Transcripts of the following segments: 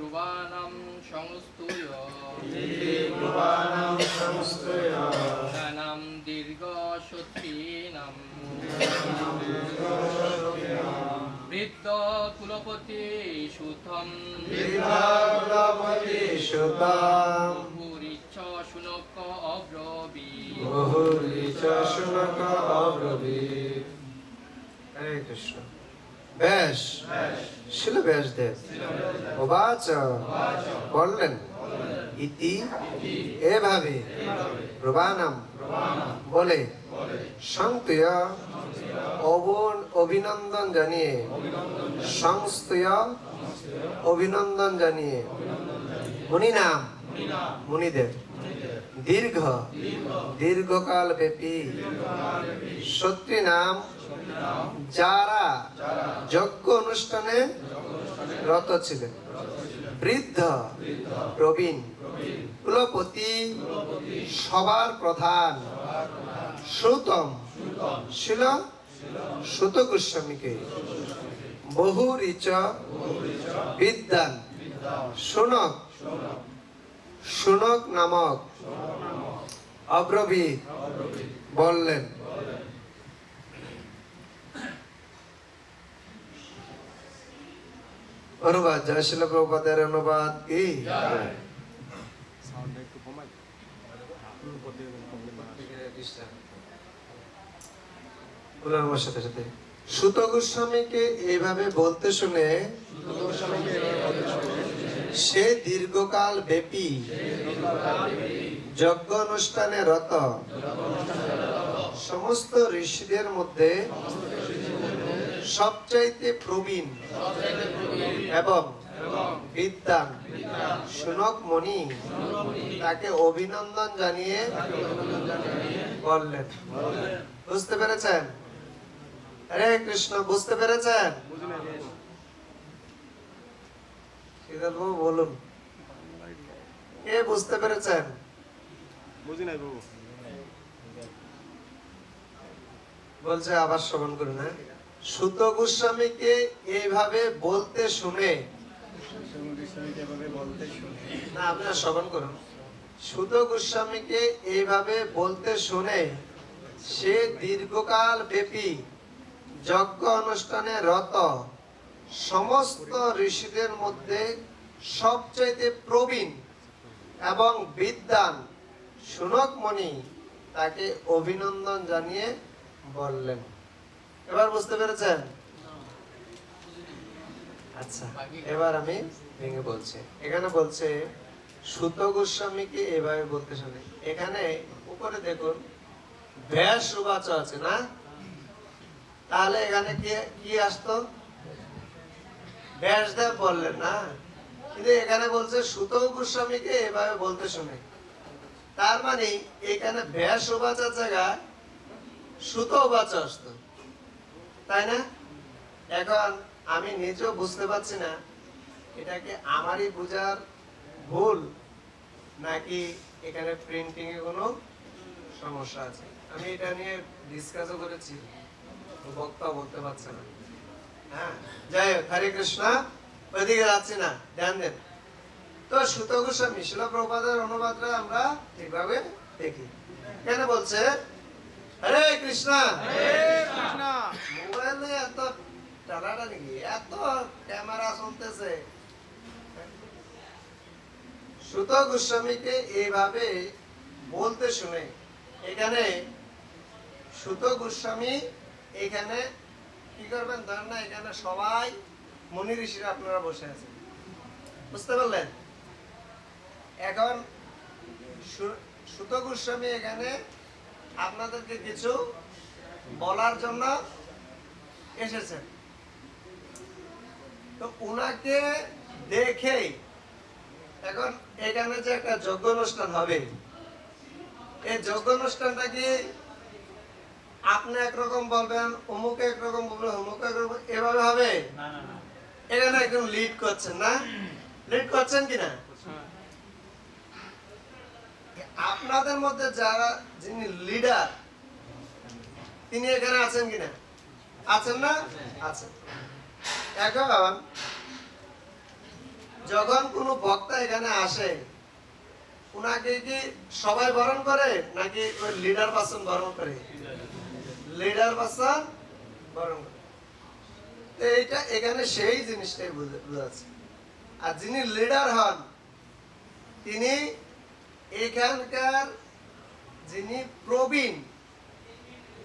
ব্রুবাণাং সংস্তুয় জ্ঞানাং দীর্ঘসূত্রিণাং বৃদ্ধ কুলপতি সুতম বহুরিচ্ছ শুনক অব্রবীৎ। হরে কৃষ্ণ। ব্যাস, শিল ব্যাসদেব উবাচ বললেন, ইতি এভাবে ব্রুবাণাং বলে সংস্তুয় অভিনন্দন জানিয়ে অভিনন্দন জানিয়ে মুনিনাম মুনিদের দীর্ঘকাল ব্যাপী সত্যি নাম যারা যজ্ঞ অনুষ্ঠানে রত ছিলেন, বৃদ্ধ প্রবীণ কুলপতি সবার প্রধান শ্রুতম শিল সুত গোস্বামীকে বহুরিচ বিদ্যান শুনক নামক অব্রবীত বললেন। অনুবাদ জয় শিল প্রভুপাদের অনুবাদ কি? সাথে সাথে সুত গোস্বামীকে এইভাবে বলতে শুনে সে দীর্ঘকাল ব্যাপী যজ্ঞ অনুষ্ঠানে রত সমস্ত ঋষিদের মধ্যে সবচাইতে প্রবীণ এবং বিদ্বান শুনক মণি তাকে অভিনন্দন জানিয়ে বললেন। বুঝতে পেরেছেন? হরে কৃষ্ণ, বুঝতে পেরেছেন? বলুন, কে বুঝতে পেরেছেন? বলছে আবার শ্রবণ করুন। সুত গোস্বামীকে এইভাবে বলতে শুনে, না আপনারা শ্রবণ করুন। সুত গোস্বামীকে এইভাবে বলতে শুনে সে দীর্ঘকাল ব্যাপী যজ্ঞ অনুষ্ঠানে রত সমস্ত ঋষিদের মধ্যে সবচাইতে প্রবীণ এবং বিদ্বান শুনক মণি তাকে অভিনন্দন জানিয়ে বললেন। এবার বুঝতে পেরেছেন? আচ্ছা, এবার আমি ভেঙে বলছি। এখানে বলছে সুত গোস্বামীকে এভাবে বলতে শুনে। এখানে উপরে দেখুন ব্যাস উবাচ আছে না? তাহলে এখানে কি আসতো? ব্যাসদেব বললেন না, কিন্তু এখানে বলছে সুত গোস্বামীকে এভাবে বলতে শুনে। তার মানে এখানে ব্যাস উবাচার জায়গায় সুত উবাচ আসতো, তাই না? এখন আমি নিজেও বুঝতে পারছি না এটাকে আমারই বোঝার ভুল নাকি এখানে প্রিন্টিং এ কোনো সমস্যা আছে। আমি এটা নিয়ে ডিসকাসও করেছি, বক্তা বলতে পারছে না। হ্যাঁ, যাই হোক, হরে কৃষ্ণ। ওইদিকে যাচ্ছি না, ধ্যান দেন। তো সুত গোস্বামী শিল প্রভুপাদের অনুবাদটা আমরা ঠিকভাবে দেখি। কেন বলছে হরে কৃষ্ণ? মোবাইলে এত টানাটানি, এত ক্যামেরা চলতেছে। সুত গোস্বামীকে এইভাবে বলতে শুনে এখানে সুত গোস্বামী এখানে কি করবেন? ধরেন না, এখানে সবাই মুনি ঋষিরা আপনারা বসে আছেন, বুঝতে পারলেন? এখন সুত গোস্বামী এখানে আপনাদেরকে কিছু বলার জন্য এসেছেন। তো উনাকে দেখেই এখন এখানে যে একটা যজ্ঞ অনুষ্ঠান হবে, এই যজ্ঞ অনুষ্ঠানটা কি আপনি একরকম বলবেন, অমুক একরকম বলবেন, অমুক একরকম, এভাবে হবে? এখানে একদম লিড করছেন না? লিড করছেন কিনা? আপনাদের মধ্যে যারা যিনি লিডার তিনি এখানে আছেন কিনা? আছেন না? আছেন। এখন যখন কোনো বক্তা এখানে আসে, উনাকে কি সবাই বরণ করে নাকি ওই লিডার পার্সন বরণ করে? লিডার পার্সন বরণ করে। তো এইটা এখানে সেই জিনিসটাই বোঝাচ্ছে। আর যিনি লিডার হন তিনি এখানকার যিনি প্রবীণ,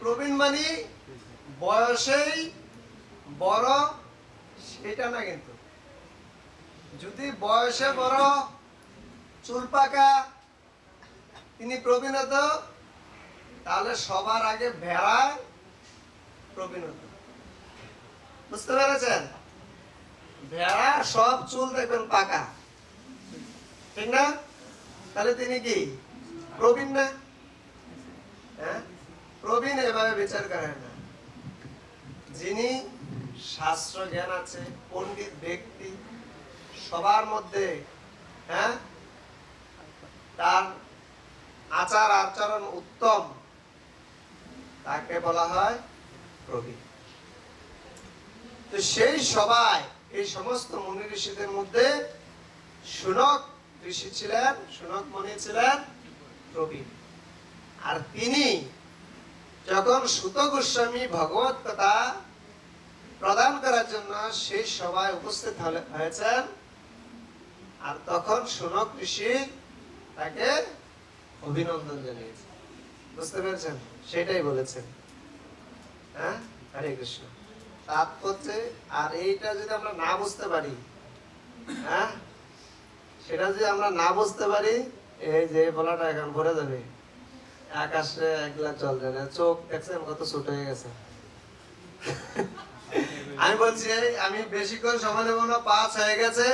প্রবীণ মানে বয়সেই বড় সেটা না, কিন্তু যদি বয়সে বড়, চুল পাকা, তিনি প্রবীণ হতো, তাহলে সবার আগে ভেড়ায় প্রবীণ হতো। বুঝতে পেরেছেন? ভেড়া সব চুল দেখবেন পাকা, ঠিক না? তাহলে তিনি কি প্রবীণ না? হ্যাঁ, প্রবীণ এভাবে বিচার করেন না। যিনি শাস্ত্র জ্ঞান আছে, পণ্ডিত ব্যক্তি, সবার মধ্যে হ্যাঁ তার আচার আচরণ উত্তম, তাকে বলা হয় প্রবীণ। তো সেই সবাই, এই সমস্ত মুনি ঋষিদের মধ্যে শুনক ঋষি ছিলেন, শুনক মুনি ছিলেন প্রবীণ। আর তিনি যখন সুত গোস্বামী ভগবত কথা প্রদান করার জন্য সেই সভায় উপস্থিত হয়েছেন, আর তখন শুনক ঋষি তাকে অভিনন্দন জানিয়েছে। বুঝতে পেরেছেন? সেটাই বলেছেন। হ্যাঁ, হরে কৃষ্ণ। তাৎপর্যে আর এইটা যদি আমরা না বুঝতে পারি, হ্যাঁ, সেটা যদি আমরা না বুঝতে পারি, এই যে বলাটা এখন ভরে যাবে, আকাশে একলা জল যায়, চোখ দেখছেন কত ছোট হয়ে গেছে। আমি বলছি আমি বেশি করে সময় নেব না, 5 হয়ে গেছে।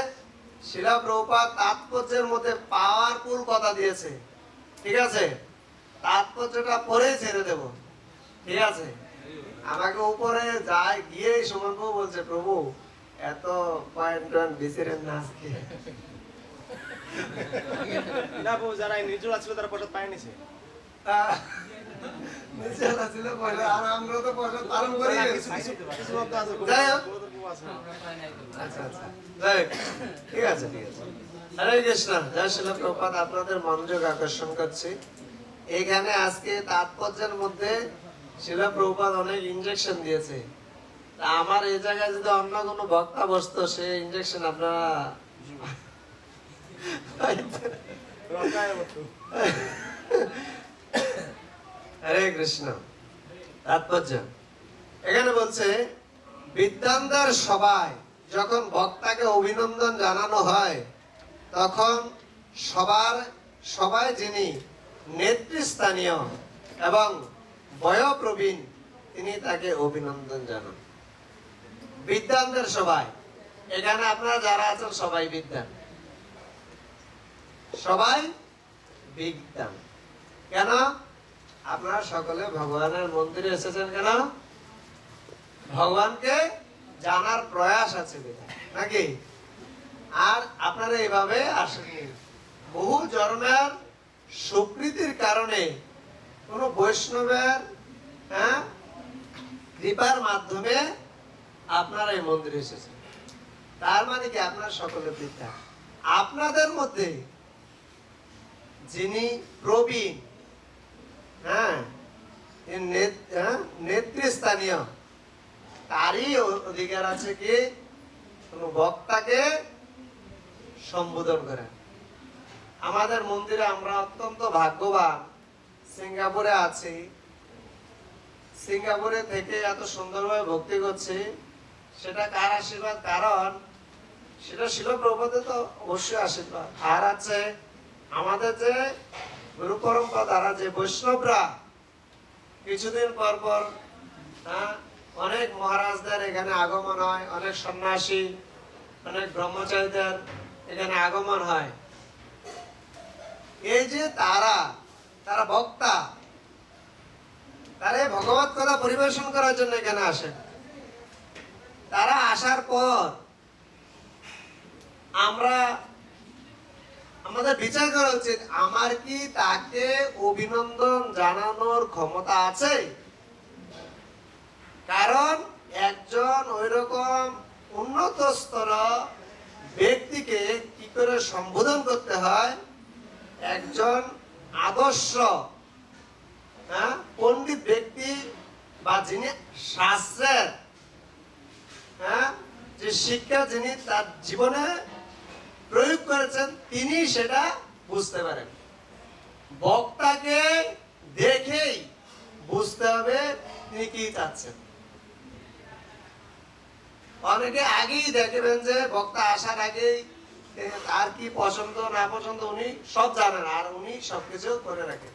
শিলা প্রভুপাদ তাৎপর্যের মধ্যে পাওয়ারফুল কথা দিয়েছে, ঠিক আছে? তাৎপর্যটা পরেই ছেড়ে দেব, ঠিক আছে? আমাকে উপরে যায় গিয়ে সুমন প্রভু বলছে, প্রভু এত পয়েন্ট বিচিরেন না আজকে। না প্রভু, যারা নির্জলা ছিল তারা প্রসাদ পায় নিছে। নির্জলা ছিল পয়লা, আর আমরা তো প্রসাদ পালন করি। কিছু ভক্ত আছে, যাই হোক। প্রভু আছে। আচ্ছা আচ্ছা, যাই হোক। ঠিক আছে, ঠিক আছে। হরে কৃষ্ণ। জয় শিলা প্রভুপাদ। আপনাদের মনোযোগ আকর্ষণ করছি, এখানে আজকে তাৎপর্যের মধ্যে শিলা প্রভুপাদ অনেক ইনজেকশন দিয়েছে। আমার এই জায়গায় যদি অন্য কোনো বক্তা বসতো, সে ইনজেকশন আপনারা হরে কৃষ্ণ। তাৎপর্য এখানে বলছে, বিদ্বানদের সবাই যখন বক্তাকে অভিনন্দন জানানো হয়, তখন সবাই যিনি নেতৃস্থানীয় এবং বয়োপ্রবীণ, তিনি তাকে অভিনন্দন জানান। বিদ্বানদের সবাই, এখানে আপনারা যারা আছেন সবাই বিদ্বান, সবাই বিদ্বান। কেন? আপনারা সকলে ভগবানের মন্দিরে এসেছেন কেন? ভগবানকে জানার প্রয়াস আছে নাকি? আর আপনারা এভাবে আসেননি। বহু জন্মের সুকৃতির কারণে কোন বৈষ্ণবের কৃপার মাধ্যমে আপনারা এই মন্দিরে এসেছেন। তার মানে কি আপনারা সকলে বিদ্বান। আপনাদের মধ্যে যিনি প্রবীণ, নেতৃস্থানীয়, তারই অধিকার আছে কি কোন বক্তাকে সম্বোধন করেন। আমাদের মন্দিরে আমরা অত্যন্ত ভাগ্যবান, সিঙ্গাপুরে আছি। সিঙ্গাপুরে থেকে এত সুন্দরভাবে ভক্তি করছি, সেটা কার আশীর্বাদ? কারণ সেটা শিল প্রভুপাদের তো অবশ্যই আশীর্বাদ। আর আছে আমাদের যে গুরু পরম্পরা দ্বারা যে বৈষ্ণবরা কিছুদিন পর পর অনেক মহারাজদের এখানে আগমন হয়, অনেক সন্ন্যাসী, অনেক ব্রহ্মচারীদের এখানে আগমন হয়। এই যে তারা বক্তা, তারা ভগবত কথা পরিবেশন করার জন্য এখানে আসেন। তারা আসার পর আমাদের বিচার করা উচিত, আমার কি তাকে অভিনন্দন জানানোর ক্ষমতা আছে? কারণ একজন ওইরকম উন্নত স্তর ব্যক্তিকে কি করে সম্বোধন করতে হয়, একজন আদর্শ পণ্ডিত ব্যক্তি বা যিনি শাস্ত্রের যে শিক্ষা যিনি তার জীবনে প্রয়োগ করেছেন, তিনি সেটা বুঝতে পারেন। বক্তাকে দেখেই বুঝতে হবে তিনি কি চাচ্ছেন। অনেকে আগেই দেখবেন যে বক্তা আসার আগেই তার কি পছন্দ না পছন্দ উনি সব জানেন, আর উনি সবকিছু করে রাখেন।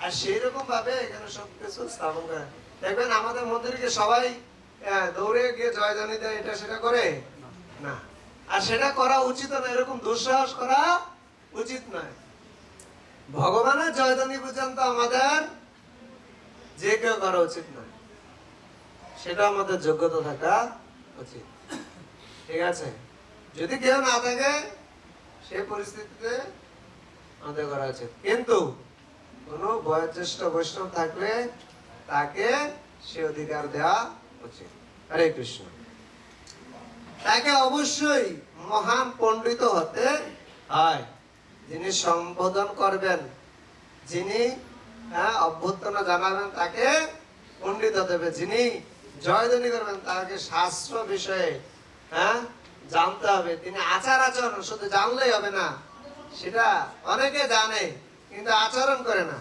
আর সেই রকম ভাবে এখানে সবকিছু স্থাপন করেন। দেখবেন আমাদের মধ্যে থেকে সবাই দৌড়ে গিয়ে জয়ধ্বনি দেয়, এটা সেটা করে না। আর সেটা করা উচিত না, এরকম দুঃসাহস করা উচিত নয়। ভগবানের জয়ধ্বনি পর্যন্ত আমাদের যে কেউ করা উচিত নয়, সেটা আমাদের যোগ্যতা থাকা উচিত। ঠিক আছে, যদি কেউ না থাকে সেই পরিস্থিতিতে আমাদের করা উচিত। কিন্তু কোন বয়োজ্যেষ্ঠ বৈষ্ণব থাকলে তাকে সে অধিকার দেওয়া উচিত। হরে কৃষ্ণ। তাকে অবশ্যই মহান পণ্ডিত হতে হয়, যিনি সম্বোধন করবেন, যিনি অভ্যর্থনা জানাবেন, তাকে পণ্ডিত হতে হবে। যিনি জয়ধ্বনি করবেন তাকে শাস্ত্র বিষয়ে জানতে হবে। তিনি আচার আচরণ শুধু জানলেই হবে না, সেটা অনেকে জানে কিন্তু আচরণ করে না।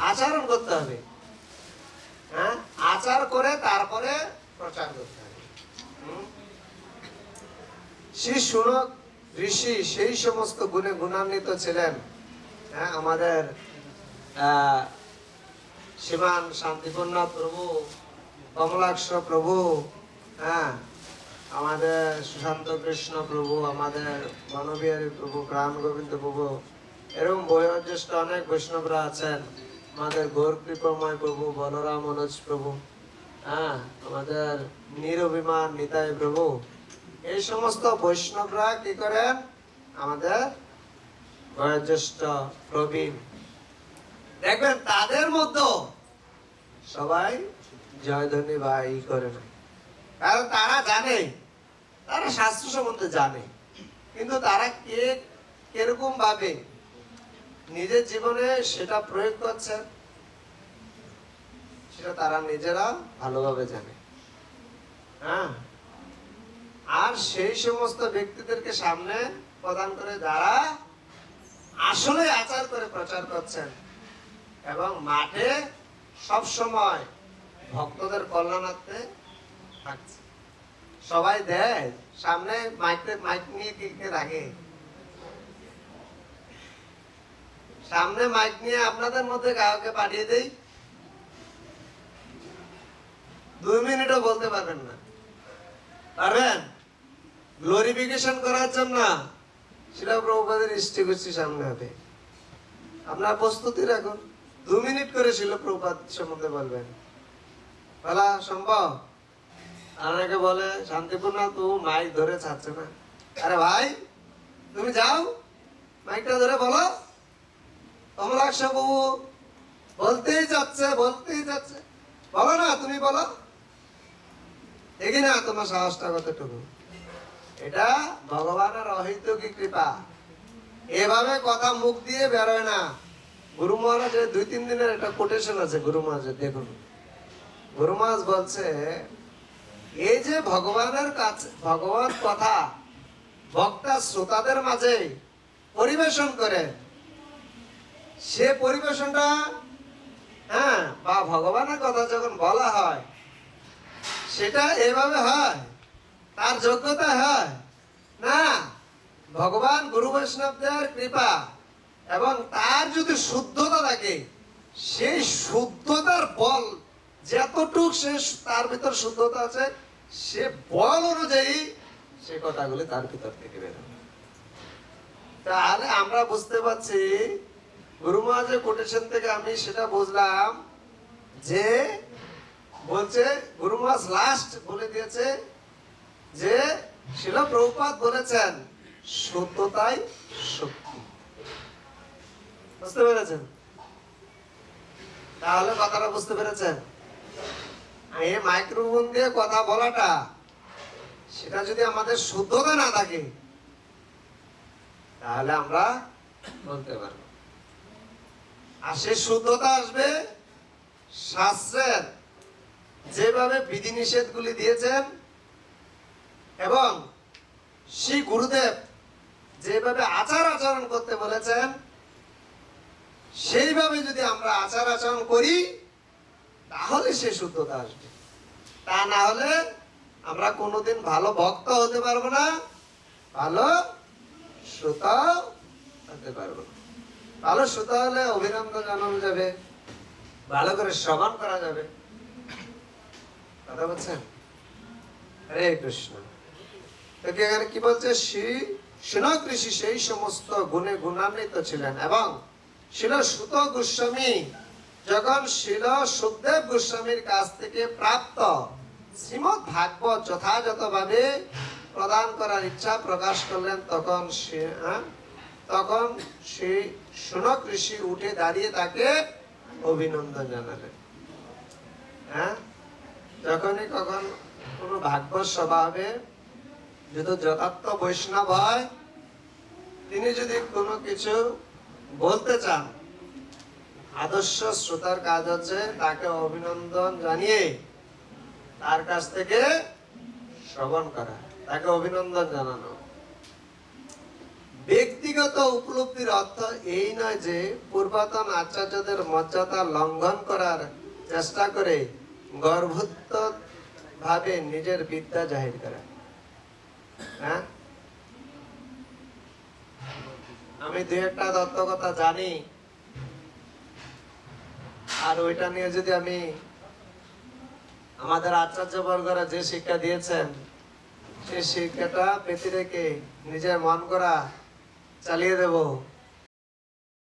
আচরণ করতে হবে, আচার করে তারপরে প্রচার করতে হবে। শ্রী শুনক ঋষি সেই সমস্ত গুণে গুণান্বিত ছিলেন। আমাদের শ্রীমান শান্তিপূর্ণনাথ প্রভু, কমলাক্ষ প্রভু, আমাদের সুশান্ত কৃষ্ণ প্রভু, আমাদের বনবিহারী প্রভু, প্রাণ গোবিন্দ প্রভু, এরকম বয়োজ্যেষ্ঠ অনেক বৈষ্ণবরা আছেন। আমাদের গৌর কৃপময় প্রভু, বলরাম মনোজ প্রভু, আমাদের নিরভিমান নিতাই প্রভু, এই সমস্ত বৈষ্ণবরা কি করেন, আমাদের বয়োজ্যেষ্ঠ প্রবীণ। দেখবেন তাদের মধ্যে সবাই জয়ধ্বনি বা ই করে না, কারণ তারা জানে, তারা শাস্ত্র সম্বন্ধে জানে, কিন্তু তারা কিরকম ভাবে নিজের জীবনে সেটা প্রয়োগ করছে সেটা তারা নিজেরা ভালোভাবে জানে। আর সেই সমস্ত ব্যক্তিদেরকে সামনে প্রদান করে যারা আসলে আচার করে প্রচার করছেন এবং মাঠে সব সময় ভক্তদের কল্যাণার্থে থাকছে। সবাই দেয় সামনে মাইক নিয়ে কে রাখে, সামনে মাইক নিয়ে আপনাদের মধ্যে কাউকে পাঠিয়ে দেই, 2 মিনিটও বলতে পারবেন না। পারবেন? গ্লোরিফিকেশন করার জন্য শিলা প্রভুপাদের ইষ্টি করছি সামনে হবে, আপনার প্রস্তুতি রাখুন। 2 মিনিট করে শিলা প্রভুপাদ সম্বন্ধে বলবেন, বলা সম্ভব? অনেকে বলে শান্তিপূর্ণ তো মাইক ধরে ছাড়ছে না। আরে ভাই, তুমি যাও মাইকটা ধরে বলো। কমলাক্ষ বাবু বলতেই যাচ্ছে বলো না, তুমি বলো দেখি না তোমার সাহসটা কতটুকু। এটা ভগবানের অহৈতুকী কৃপা, এভাবে কথা মুখ দিয়ে বেরোয় না। গুরু মহারাজের 2-3 দিনের একটা কোটেশন আছে গুরু মহারাজের, দেখুন। গুরু মহারাজ বলছে, এই যে ভগবানের কাছে ভগবান কথা বক্তা শ্রোতাদের মাঝে পরিবেশন করে, সে পরিবেশনটা বা ভগবানের কথা যখন বলা হয় সেটা এভাবে হয়, তার যোগ্যতা হয় না। ভগবান গুরু বৈষ্ণবদের কৃপা এবং তার যদি শুদ্ধতা থাকে, সেই শুদ্ধতার বল যতটুক সে তার ভিতর শুদ্ধতা আছে, সে বল অনুযায়ী সে কথাগুলি তার ভিতর থেকে বেরোবে। তাহলে আমরা বুঝতে পারছি গুরু মহারাজের কোটেশন থেকে আমি সেটা বুঝলাম যে বলছে গুরু মহারাজ লাস্ট বলে দিয়েছে যে শিলা প্রভুপাদ বলেছেন সত্যতাই শক্তি। বুঝতে পেরেছেন? তাহলে কথাটা বুঝতে পেরেছেন? এই মাইক্রোফোন দিয়ে কথা বলাটা, সেটা যদি আমাদের শুদ্ধতা না থাকে তাহলে আমরা বলতে পারবো। আর সে শুদ্ধতা আসবে শাস্ত্রের যেভাবে বিধিনিষেধগুলি দিয়েছেন এবং শ্রী গুরুদেব যেভাবে আচার আচরণ করতে বলেছেন সেইভাবে যদি আমরা আচার আচরণ করি তাহলে সে শুদ্ধতা আসবে। তা না হলে আমরা কোনোদিন ভালো ভক্ত হতে পারবো না, ভালো শ্রোতা হতে পারবো না। ভালো শ্রোতা হলে অভিনন্দন জানানো যাবে, ভালো করে শ্রবণ করা যাবে। কথা বলছেন? হরে কৃষ্ণ। তো এখানে কি বলছে? শ্রী সুনক ঋষি সেই সমস্ত গুণে গুণান্বিত ছিলেন এবং শিল সুত গোস্বামী যখন শিল সুখদেব গোস্বামীর কাছ থেকে প্রাপ্ত শ্রীমৎ ভাগবত যথাযথভাবে প্রদান করার ইচ্ছা প্রকাশ করলেন, তখন শ্রী সুনক ঋষি উঠে দাঁড়িয়ে তাকে অভিনন্দন জানালেন। হ্যাঁ, যখনই কখন কোন ভাগবত সভা হবে, যদি যথার্থ বৈষ্ণব হয়, তিনি যদি কোনো কিছু বলতে চান, আদর্শ শ্রোতার কাজ হচ্ছে তাকে অভিনন্দন জানিয়ে তার কাছ থেকে শ্রবণ করা, তাকে অভিনন্দন জানানো। ব্যক্তিগত উপলব্ধির অর্থ এই নয় যে পূর্বতন আচার্যদের মর্যাদা লঙ্ঘন করার চেষ্টা করে গর্ভোত্ত ভাবে নিজের বিদ্যা জাহির করা। হ্যাঁ, আমি দুই একটা তত্ত্ব কথা জানি, আর ওইটা নিয়ে যদি আমি আমাদের আচার্য বর্গরা যে শিক্ষা দিয়েছেন সেই শিক্ষাটা পেতে রেখে নিজের মন করা চালিয়ে দেব,